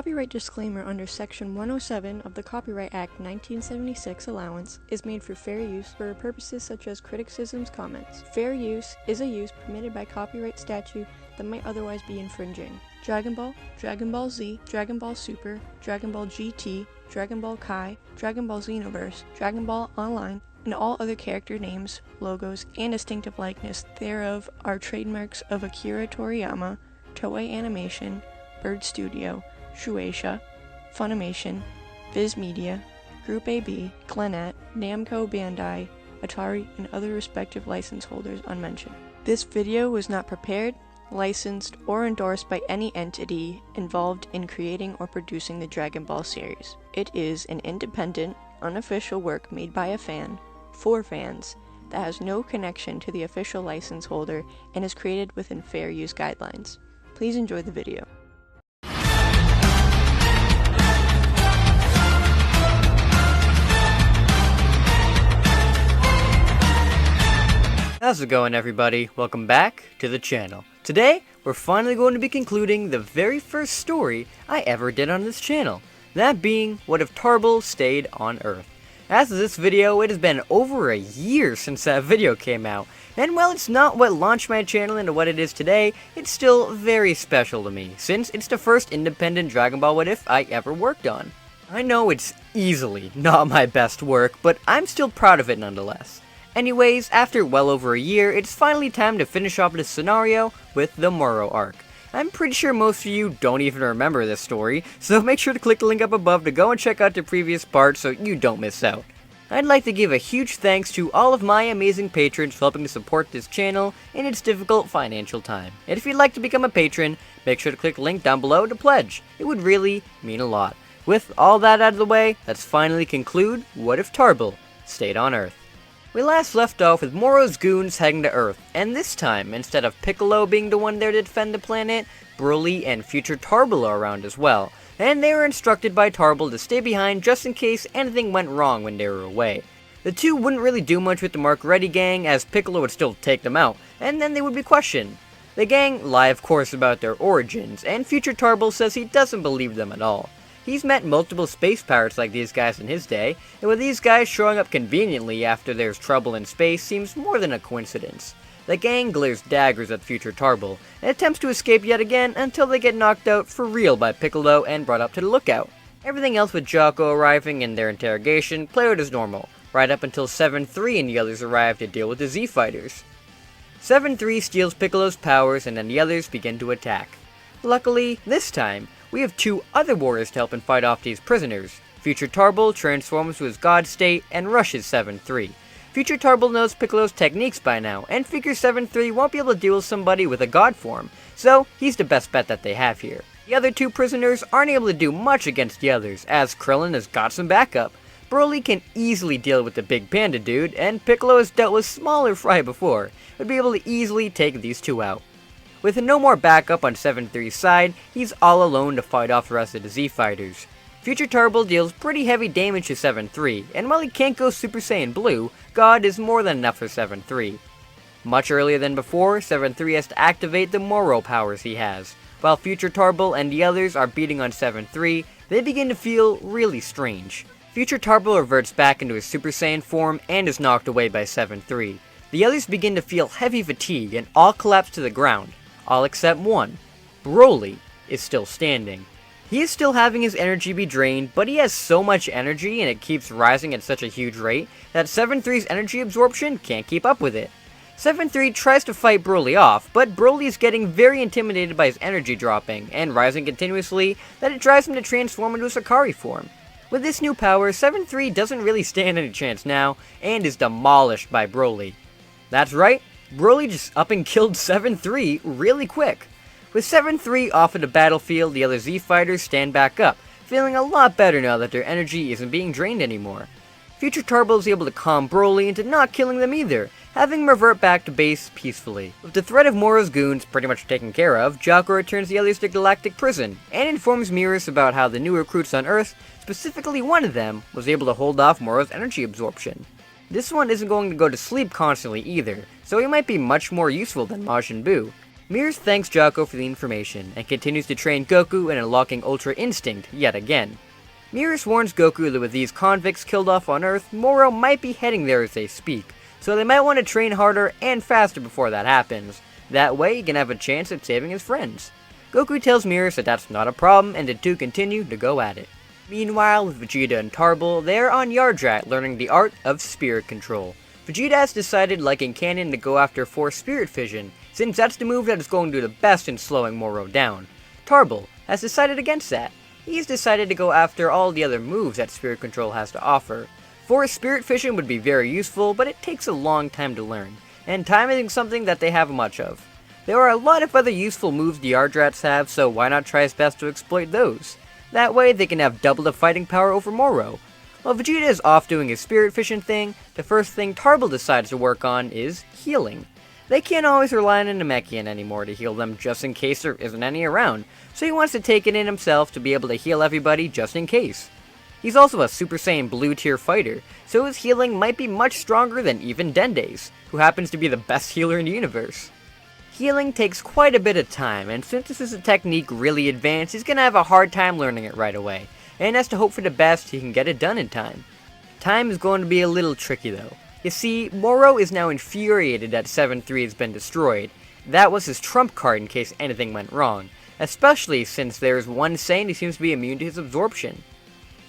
copyright disclaimer under Section 107 of the Copyright Act 1976 allowance is made for fair use for purposes such as criticisms, comments. Fair use is a use permitted by copyright statute that might otherwise be infringing. Dragon Ball, Dragon Ball Z, Dragon Ball Super, Dragon Ball GT, Dragon Ball Kai, Dragon Ball Xenoverse, Dragon Ball Online, and all other character names, logos, and distinctive likeness thereof are trademarks of Akira Toriyama, Toei Animation, Bird Studio, Shueisha, Funimation, Viz Media, Group AB, Glenat, Namco Bandai, Atari, and other respective license holders unmentioned. This video was not prepared, licensed, or endorsed by any entity involved in creating or producing the Dragon Ball series. It is an independent, unofficial work made by a fan, for fans, that has no connection to the official license holder and is created within fair use guidelines. Please enjoy the video. How's it going, everybody? Welcome back to the channel. Today, we're finally going to be concluding the very first story I ever did on this channel. That being, What If Tarble Stayed on Earth? As of this video, it has been over a year since that video came out, and while it's not what launched my channel into what it is today, it's still very special to me, since it's the first independent Dragon Ball What If I ever worked on. I know it's easily not my best work, but I'm still proud of it nonetheless. Anyways, after well over a year, it's finally time to finish off this scenario with the Moro arc. I'm pretty sure most of you don't even remember this story, so make sure to click the link up above to go and check out the previous part so you don't miss out. I'd like to give a huge thanks to all of my amazing patrons for helping to support this channel in its difficult financial time. And if you'd like to become a patron, make sure to click the link down below to pledge. It would really mean a lot. With all that out of the way, let's finally conclude What If Tarble Stayed on Earth. We last left off with Moro's goons heading to Earth, and this time, instead of Piccolo being the one there to defend the planet, Broly and future Tarble are around as well, and they were instructed by Tarble to stay behind just in case anything went wrong when they were away. The two wouldn't really do much with the Mark Ready gang, as Piccolo would still take them out, and then they would be questioned. The gang lie of course about their origins, and future Tarble says he doesn't believe them at all. He's met multiple space pirates like these guys in his day, and with these guys showing up conveniently after there's trouble in space seems more than a coincidence. The gang glares daggers at future Tarble, and attempts to escape yet again until they get knocked out for real by Piccolo and brought up to the lookout. Everything else with Jocko arriving and their interrogation played out as normal, right up until 7-3 and the others arrive to deal with the Z-Fighters. 7-3 steals Piccolo's powers and then the others begin to attack. Luckily, this time, we have two other warriors to help and fight off these prisoners. Future Tarble transforms to his god state and rushes 7-3. Future Tarble knows Piccolo's techniques by now, and figures 7-3 won't be able to deal with somebody with a god form, so he's the best bet that they have here. The other two prisoners aren't able to do much against the others, as Krillin has got some backup. Broly can easily deal with the big panda dude, and Piccolo has dealt with smaller fry before, would be able to easily take these two out. With no more backup on 7-3's side, he's all alone to fight off the rest of the Z-Fighters. Future Tarble deals pretty heavy damage to 7-3, and while he can't go Super Saiyan Blue, God is more than enough for 7-3. Much earlier than before, 7-3 has to activate the Moro powers he has. While Future Tarble and the others are beating on 7-3, they begin to feel really strange. Future Tarble reverts back into his Super Saiyan form and is knocked away by 7-3. The others begin to feel heavy fatigue and all collapse to the ground. All except one. Broly is still standing. He is still having his energy be drained, but he has so much energy and it keeps rising at such a huge rate that 7-3's energy absorption can't keep up with it. 7-3 tries to fight Broly off, but Broly is getting very intimidated by his energy dropping and rising continuously that it drives him to transform into a Sakari form. With this new power, 7-3 doesn't really stand any chance now and is demolished by Broly. That's right, Broly just up and killed 7-3 really quick. With 7-3 off of the battlefield, the other Z-Fighters stand back up, feeling a lot better now that their energy isn't being drained anymore. Future Tarble is able to calm Broly into not killing them either, having him revert back to base peacefully. With the threat of Moro's goons pretty much taken care of, Jocko returns the others to Galactic Prison, and informs Mirrors about how the new recruits on Earth, specifically one of them, was able to hold off Moro's energy absorption. This one isn't going to go to sleep constantly either, so he might be much more useful than Majin Buu. Mears thanks Jocko for the information, and continues to train Goku in unlocking Ultra Instinct yet again. Mears warns Goku that with these convicts killed off on Earth, Moro might be heading there as they speak, so they might want to train harder and faster before that happens. That way he can have a chance at saving his friends. Goku tells Mears that that's not a problem, and the two continue to go at it. Meanwhile, with Vegeta and Tarble, they are on Yardrat learning the art of spirit control. Vegeta has decided, like in canon, to go after Force Spirit Fission, since that's the move that is going to do the best in slowing Moro down. Tarble has decided against that. He's decided to go after all the other moves that Spirit Control has to offer. Force Spirit Fission would be very useful, but it takes a long time to learn, and time isn't something that they have much of. There are a lot of other useful moves the Yardrats have, so why not try his best to exploit those? That way they can have double the fighting power over Moro. While Vegeta is off doing his Spirit Fission thing, the first thing Tarble decides to work on is healing. They can't always rely on a Namekian anymore to heal them just in case there isn't any around, so he wants to take it in himself to be able to heal everybody just in case. He's also a Super Saiyan Blue tier fighter, so his healing might be much stronger than even Dende's, who happens to be the best healer in the universe. Healing takes quite a bit of time, and since this is a technique really advanced, he's gonna have a hard time learning it right away, and has to hope for the best he can get it done in time. Time is going to be a little tricky though. You see, Moro is now infuriated that 7-3 has been destroyed. That was his trump card in case anything went wrong, especially since there's one Saiyan who seems to be immune to his absorption.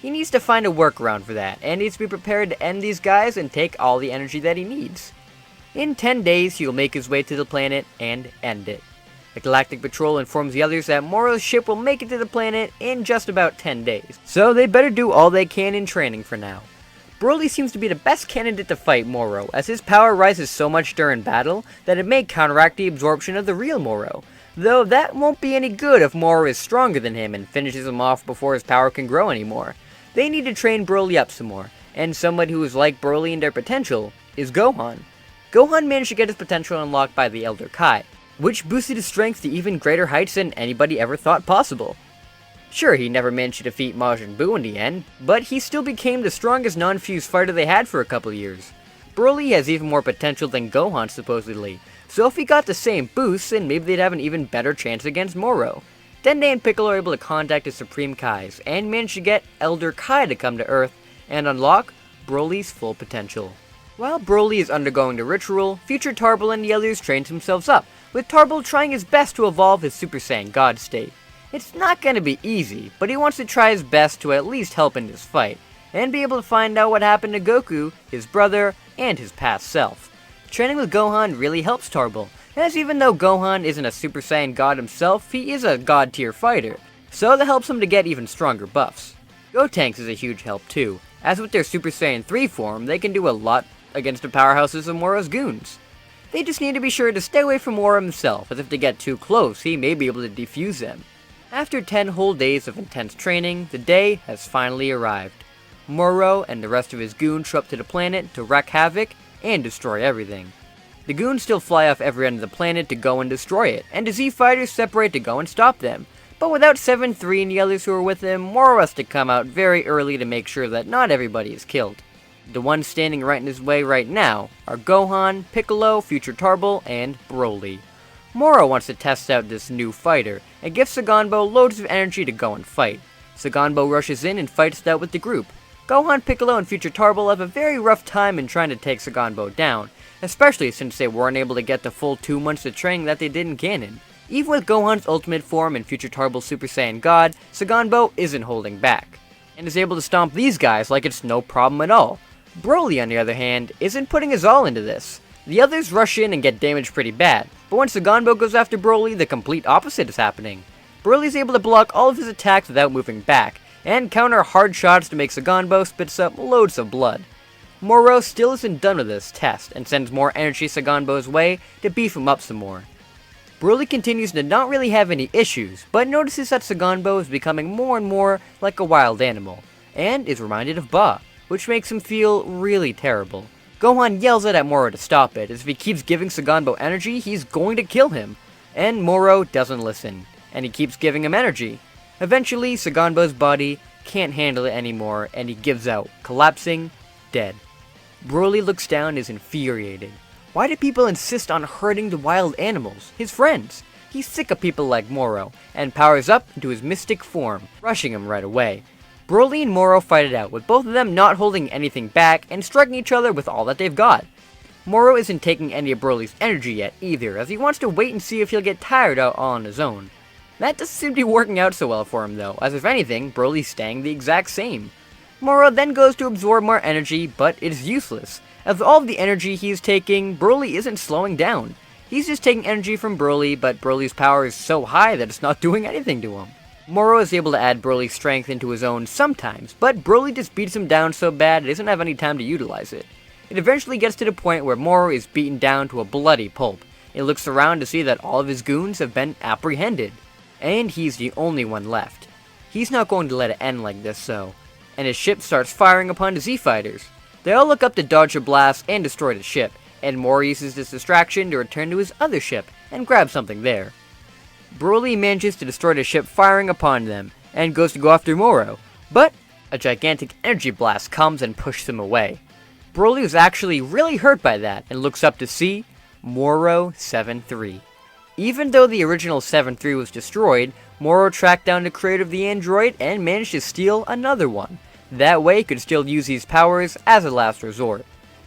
He needs to find a workaround for that, and needs to be prepared to end these guys and take all the energy that he needs. In 10 days, he will make his way to the planet and end it. The Galactic Patrol informs the others that Moro's ship will make it to the planet in just about 10 days, so they better do all they can in training for now. Broly seems to be the best candidate to fight Moro, as his power rises so much during battle that it may counteract the absorption of the real Moro, though that won't be any good if Moro is stronger than him and finishes him off before his power can grow anymore. They need to train Broly up some more, and someone who is like Broly in their potential is Gohan. Gohan managed to get his potential unlocked by the Elder Kai, which boosted his strength to even greater heights than anybody ever thought possible. Sure, he never managed to defeat Majin Buu in the end, but he still became the strongest non-fused fighter they had for a couple years. Broly has even more potential than Gohan supposedly, so if he got the same boost, then maybe they'd have an even better chance against Moro. Dende and Piccolo are able to contact the Supreme Kais, and manage to get Elder Kai to come to Earth, and unlock Broly's full potential. While Broly is undergoing the ritual, future Tarble and the others train themselves up, with Tarble trying his best to evolve his Super Saiyan God state. It's not going to be easy, but he wants to try his best to at least help in this fight, and be able to find out what happened to Goku, his brother, and his past self. Training with Gohan really helps Tarble, as even though Gohan isn't a Super Saiyan God himself, he is a God tier fighter, so that helps him to get even stronger buffs. Gotenks is a huge help too, as with their Super Saiyan 3 form, they can do a lot against the powerhouses of Moro's goons. They just need to be sure to stay away from Moro himself, as if they get too close, he may be able to defuse them. After 10 whole days of intense training, the day has finally arrived. Moro and the rest of his goons show up to the planet to wreak havoc and destroy everything. The goons still fly off every end of the planet to go and destroy it, and the Z fighters separate to go and stop them. But without 7-3 and the others who are with him, Moro has to come out very early to make sure that not everybody is killed. The ones standing right in his way right now are Gohan, Piccolo, future Tarble, and Broly. Moro wants to test out this new fighter, and gives Saganbo loads of energy to go and fight. Saganbo rushes in and fights it out with the group. Gohan, Piccolo, and future Tarble have a very rough time in trying to take Saganbo down, especially since they weren't able to get the full 2 months of training that they did in canon. Even with Gohan's ultimate form and future Tarble's Super Saiyan God, Saganbo isn't holding back, and is able to stomp these guys like it's no problem at all. Broly, on the other hand, isn't putting his all into this. The others rush in and get damaged pretty bad, but when Saganbo goes after Broly, the complete opposite is happening. Broly's able to block all of his attacks without moving back, and counter hard shots to make Saganbo spits up loads of blood. Moro still isn't done with this test, and sends more energy Saganbo's way to beef him up some more. Broly continues to not really have any issues, but notices that Saganbo is becoming more and more like a wild animal, and is reminded of Ba, which makes him feel really terrible. Gohan yells at Moro to stop it, as if he keeps giving Saganbo energy, he's going to kill him. And Moro doesn't listen, and he keeps giving him energy. Eventually, Saganbo's body can't handle it anymore, and he gives out, collapsing, dead. Broly looks down and is infuriated. Why do people insist on hurting the wild animals, his friends? he's sick of people like Moro, and powers up into his mystic form, rushing him right away. Broly and Moro fight it out, with both of them not holding anything back and striking each other with all that they've got. Moro isn't taking any of Broly's energy yet either, as he wants to wait and see if he'll get tired out all on his own. That doesn't seem to be working out so well for him though, as if anything, Broly's staying the exact same. Moro then goes to absorb more energy, but it is useless, as all of the energy he is taking, Broly isn't slowing down. He's just taking energy from Broly, but Broly's power is so high that it's not doing anything to him. Moro is able to add Broly's strength into his own sometimes, but Broly just beats him down so bad he doesn't have any time to utilize it. It eventually gets to the point where Moro is beaten down to a bloody pulp. He looks around to see that all of his goons have been apprehended, and he's the only one left. He's not going to let it end like this though, and his ship starts firing upon the Z-Fighters. They all look up to dodge a blast and destroy the ship, and Moro uses this distraction to return to his other ship and grab something there. Broly manages to destroy the ship firing upon them, and goes to go after Moro, but a gigantic energy blast comes and pushes him away. Broly is actually really hurt by that, and looks up to see Moro 7-3. Even though the original 7-3 was destroyed, Moro tracked down the creator of the android and managed to steal another one. That way he could still use these powers as a last resort.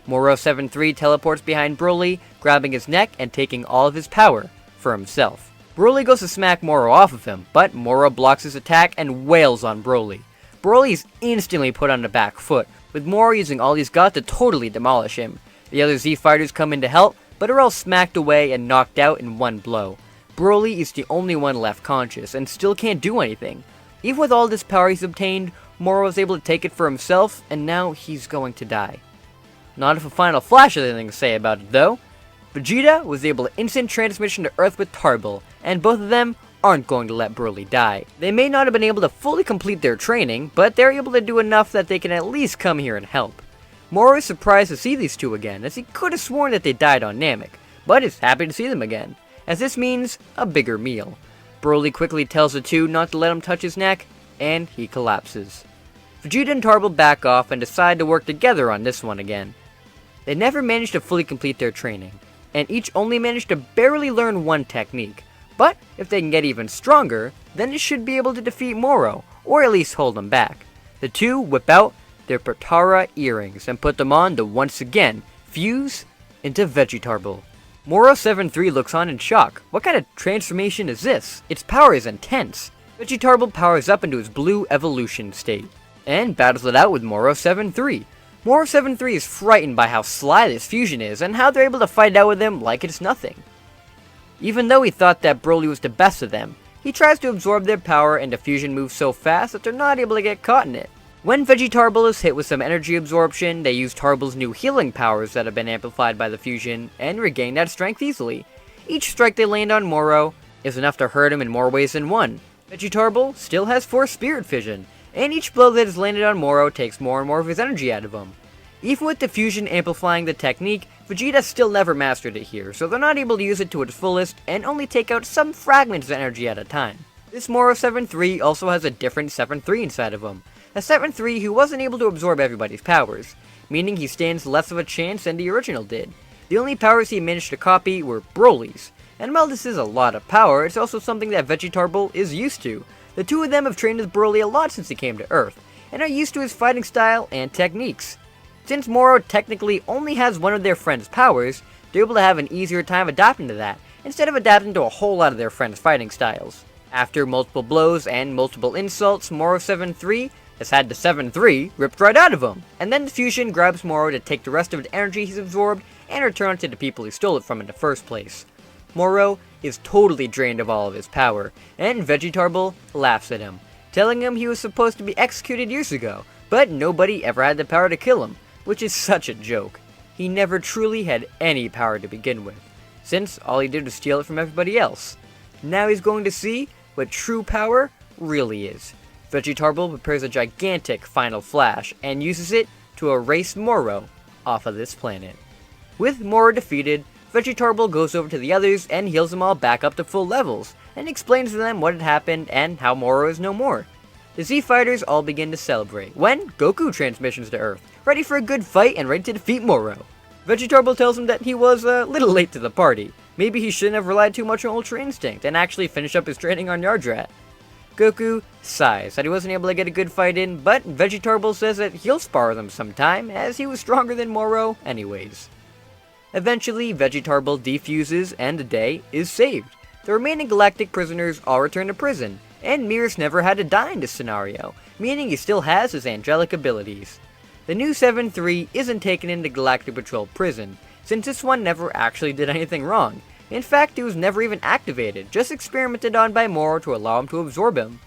Moro 7-3 teleports behind Broly, grabbing his neck and taking all of his power for himself. Broly goes to smack Moro off of him, but Moro blocks his attack and wails on Broly. Broly is instantly put on the back foot, with Moro using all he's got to totally demolish him. The other Z-Fighters come in to help, but are all smacked away and knocked out in one blow. Broly is the only one left conscious, and still can't do anything. Even with all this power he's obtained, Moro is able to take it for himself, and now he's going to die. Not if a final flash has anything to say about it though. Vegeta was able to instant transmission to Earth with Tarble, and both of them aren't going to let Broly die. They may not have been able to fully complete their training, but they're able to do enough that they can at least come here and help. Moro is surprised to see these two again, as he could have sworn that they died on Namek, but is happy to see them again, as this means a bigger meal. Broly quickly tells the two not to let him touch his neck, and he collapses. Vegeta and Tarble back off and decide to work together on this one again. They never managed to fully complete their training, and each only managed to barely learn one technique. But if they can get even stronger, then they should be able to defeat Moro, or at least hold him back. The two whip out their Potara earrings and put them on to once again fuse into Vegetarble. Moro 7-3 looks on in shock. What kind of transformation is this? Its power is intense. Vegetarble powers up into his blue evolution state, and battles it out with Moro 7-3. Moro 7-3 is frightened by how sly this fusion is, and how they're able to fight out with him like it's nothing. Even though he thought that Broly was the best of them, he tries to absorb their power, and the fusion moves so fast that they're not able to get caught in it. When Vegetarble is hit with some energy absorption, they use Tarble's new healing powers that have been amplified by the fusion, and regain that strength easily. Each strike they land on Moro is enough to hurt him in more ways than one. Vegetarble still has 4 Spirit Fission, and each blow that is landed on Moro takes more and more of his energy out of him. Even with the fusion amplifying the technique, Vegeta still never mastered it here, so they're not able to use it to its fullest, and only take out some fragments of energy at a time. This Moro 7-3 also has a different 7-3 inside of him, a 7-3 who wasn't able to absorb everybody's powers, meaning he stands less of a chance than the original did. The only powers he managed to copy were Broly's, and while this is a lot of power, it's also something that Vegetarble is used to. The two of them have trained with Broly a lot since he came to Earth, and are used to his fighting style and techniques. Since Moro technically only has one of their friends' powers, they're able to have an easier time adapting to that, instead of adapting to a whole lot of their friends' fighting styles. After multiple blows and multiple insults, Moro 7-3 has had the 7-3 ripped right out of him, and then the fusion grabs Moro to take the rest of the energy he's absorbed and return it to the people he stole it from in the first place. Moro is totally drained of all of his power, and Vegetarble laughs at him, telling him he was supposed to be executed years ago, but nobody ever had the power to kill him, which is such a joke. He never truly had any power to begin with, since all he did was steal it from everybody else. Now he's going to see what true power really is. Vegetarble prepares a gigantic final flash, and uses it to erase Moro off of this planet. With Moro defeated, Vegetarble goes over to the others and heals them all back up to full levels, and explains to them what had happened and how Moro is no more. The Z-Fighters all begin to celebrate, when Goku transmissions to Earth, ready for a good fight and ready to defeat Moro. Vegetarble tells him that he was a little late to the party, Maybe he shouldn't have relied too much on Ultra Instinct and actually finished up his training on Yardrat. Goku sighs that he wasn't able to get a good fight in, but Vegetarble says that he'll spar them sometime, as he was stronger than Moro anyways. Eventually, Vegetarble defuses and the day is saved. The remaining galactic prisoners all return to prison, and Mears never had to die in this scenario, meaning he still has his angelic abilities. The new 7-3 isn't taken into Galactic Patrol prison, since this one never actually did anything wrong. In fact, it was never even activated, just experimented on by Moro to allow him to absorb him.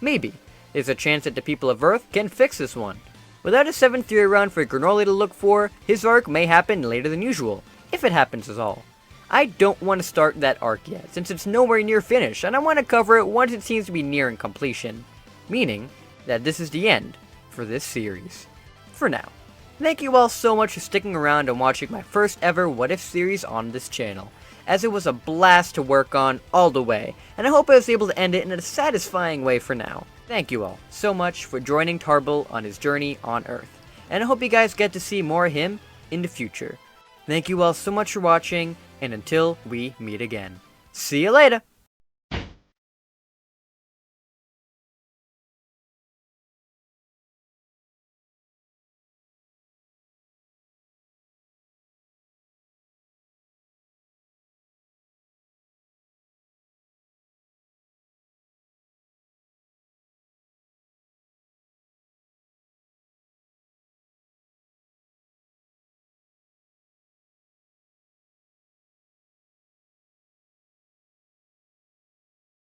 Maybe there's a chance that the people of Earth can fix this one. Without a 7-3 around for Granola to look for, his arc may happen later than usual, if it happens at all. I don't want to start that arc yet, since it's nowhere near finished, and I want to cover it once it seems to be nearing completion. Meaning that this is the end for this series. For now. Thank you all so much for sticking around and watching my first ever What If series on this channel, as it was a blast to work on all the way, and I hope I was able to end it in a satisfying way for now. Thank you all so much for joining Tarble on his journey on Earth, and I hope you guys get to see more of him in the future. Thank you all so much for watching, and until we meet again, see you later!